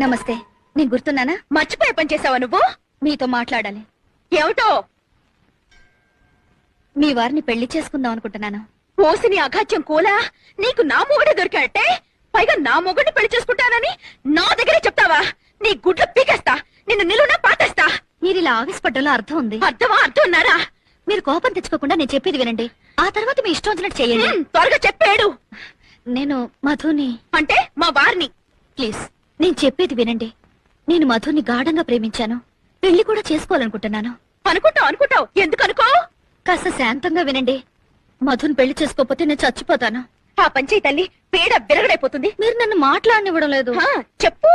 నమస్తే. నేను గుర్తున్నానా? మర్చిపోయే పని చేసావా నువ్వు? మీతో మాట్లాడాలి. ఏమిటో? మీ వారిని పెళ్లి చేసుకుందాం అనుకుంటున్నాను. పోసిని అఘాత్యం కూలా నీకు నా మొగుడే దొరికాటే, పైగా నా మొగుడిని పెళ్లి చేసుకుంటానని నా దగ్గరే చెప్తావా? నీ గుడ్లు పీకేస్తా, నిన్ను నిలువునా పాతేస్తా. మీరు ఇలా ఆవేశపడ్డంలో అర్థం ఉంది. అర్థమా? అర్థం ఉన్నారా? మీరు కోపం తెచ్చుకోకుండా నేను చెప్పేది వినండి. ఆ తర్వాత మీ ఇష్టం వచ్చినట్టు చెయ్యండి. త్వరగా చెప్పాడు. నేను మధుని అంటే మా వారిని. ప్లీజ్ నేను చెప్పేది వినండి. నేను మధుని గాఢంగా ప్రేమించాను. పెళ్లి కూడా చేసుకోవాలనుకుంటున్నాను. అనుకుంటావు. ఎందుకు అనుకో? కాస్త శాంతంగా వినండి. మధుని పెళ్లి చేసుకోకపోతే నేను చచ్చిపోతాను. ఆ పంచాయి తల్లి పేడ విరగడైపోతుంది. మీరు నన్ను మాట్లాడనివ్వడం లేదు. చెప్పు.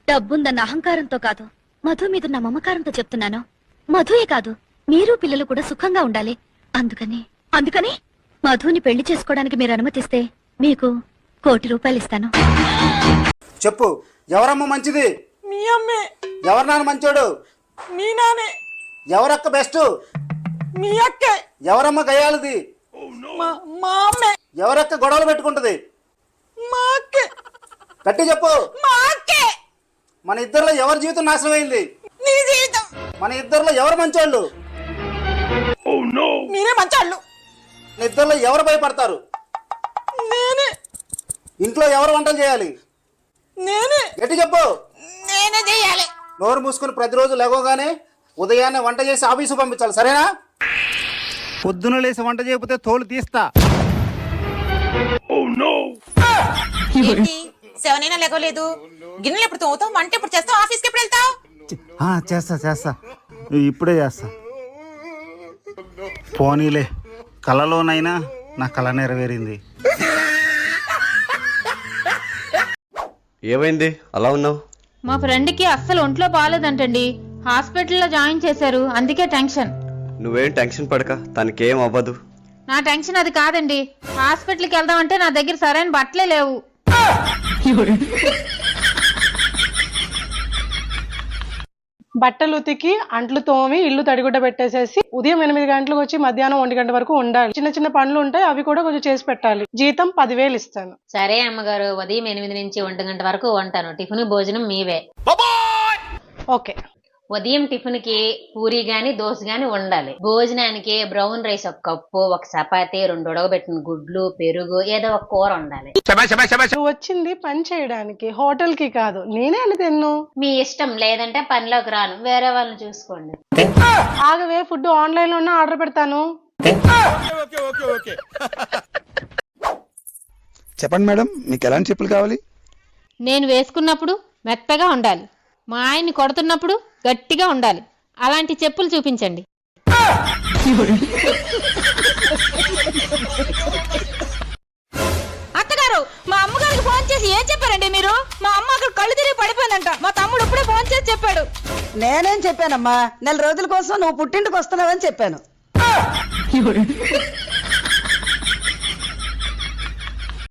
డబ్బుందన్న అహంకారంతో కాదు, మధు మీద నా మమకారంతో చెప్తున్నాను. మధుయే కాదు, మీరు పిల్లలు కూడా సుఖంగా ఉండాలి. అందుకని మధుని పెళ్లి చేసుకోవడానికి మీరు అనుమతిస్తే మీకు ₹1,00,00,000 ఇస్తాను. చెప్పు, ఎవరమ్మ మంచిది? మీ అమ్మే. ఎవరు నాన్న మంచోడు? మీ నానే. ఎవరక్క బెస్ట్? మీ అక్కే. ఎవరమ్మ గయాలది? మా అమ్మే. ఎవరక్క గొడవలు పెట్టుకుంటది? మా అక్కే. గట్టి చెప్పు. మా అక్కే. మన ఇద్దరిలో ఎవరి జీవితం నాశనం అయింది? నీ జీవితం. మన ఇద్దరిలో ఎవరు మంచోళ్ళు? మీరే మంచాళ్ళు. మన ఇద్దరిలో ఎవరు భయపడతారు? నేనే. ఇంట్లో ఎవరు వంటలు చేయాలి? నేనే. గట్టి చెప్పు. నేనే చేయాలి. నోరు మూసుకుని ప్రతిరోజు లేవగానే ఉదయాన్నే వంట చేసి ఆఫీసు పంపించాలి, సరేనా? పొద్దున లేసి వంట చేయకపోతే తోలు తీస్తా. సెవెనైనా లేకోలేదు. గిన్నెలు ఎప్పుడు తోముతావు? వంట ఎప్పుడు చేస్తావు? ఆఫీస్కి ఎప్పుడు వెళ్తావు? చేస్తా ఇప్పుడే చేస్తా. పోనీలే, కలలోనైనా నా కళ నెరవేరింది. ఏమైంది అలా ఉన్నావు? మా ఫ్రెండ్కి అస్సలు ఒంట్లో బాగాలేదంటండి. హాస్పిటల్లో జాయిన్ చేశారు, అందుకే టెన్షన్. నువ్వేం టెన్షన్ పడక, తనకేం అవ్వదు. నా టెన్షన్ అది కాదండి. హాస్పిటల్కి వెళ్దామంటే నా దగ్గర సరైన బట్టలే లేవు. బట్టలు ఉతికి అంట్లు తోమి ఇల్లు తడిగుడ్డ పెట్టేసేసి ఉదయం 8 గంటలకు వచ్చి మధ్యాహ్నం 1 గంట వరకు ఉండాలి. చిన్న చిన్న పనులు ఉంటాయి, అవి కూడా కొంచెం చేసి పెట్టాలి. జీతం 10,000 ఇస్తాను. సరే అమ్మగారు, ఉదయం 8 నుంచి 1 గంట వరకు ఉంటాను. టిఫిన్ భోజనం మీవే. ఓకే. ఉదయం టిఫిన్ కి పూరి గాని దోశ గాని ఉండాలి. భోజనానికి బ్రౌన్ రైస్ 1 కప్పు, 1 చపాతీ, 2 ఉడకబెట్టిన గుడ్లు, పెరుగు, ఏదో ఒక కూర ఉండాలి. నువ్వు వచ్చింది పని చేయడానికి, హోటల్ కి కాదు. నేనే అని తిన్ను. మీ ఇష్టం, లేదంటే పనిలోకి రాను, వేరే వాళ్ళని చూసుకోండి. ఆగవే, ఫుడ్ ఆన్లైన్ లోనే ఆర్డర్ పెడతాను. చెప్పండి మేడం, మీకు ఎలాంటి చెప్పులు కావాలి? నేను వేసుకున్నప్పుడు మెత్తగా ఉండాలి, మా ఆయన్ని కొడుతున్నప్పుడు గట్టిగా ఉండాలి. అలాంటి చెప్పులు చూపించండి. అత్తగారు, మా అమ్మగారికి ఫోన్ చేసి ఏం చెప్పారండి మీరు? మా అమ్మ అక్కడ కళ్ళు తిరిగి పడిపోయిందంట. మా తమ్ముడు ఇప్పుడే ఫోన్ చేసి చెప్పాడు. నేనేం చెప్పానమ్మా? 4 రోజుల కోసం నువ్వు పుట్టింటికి వస్తున్నావని చెప్పాను.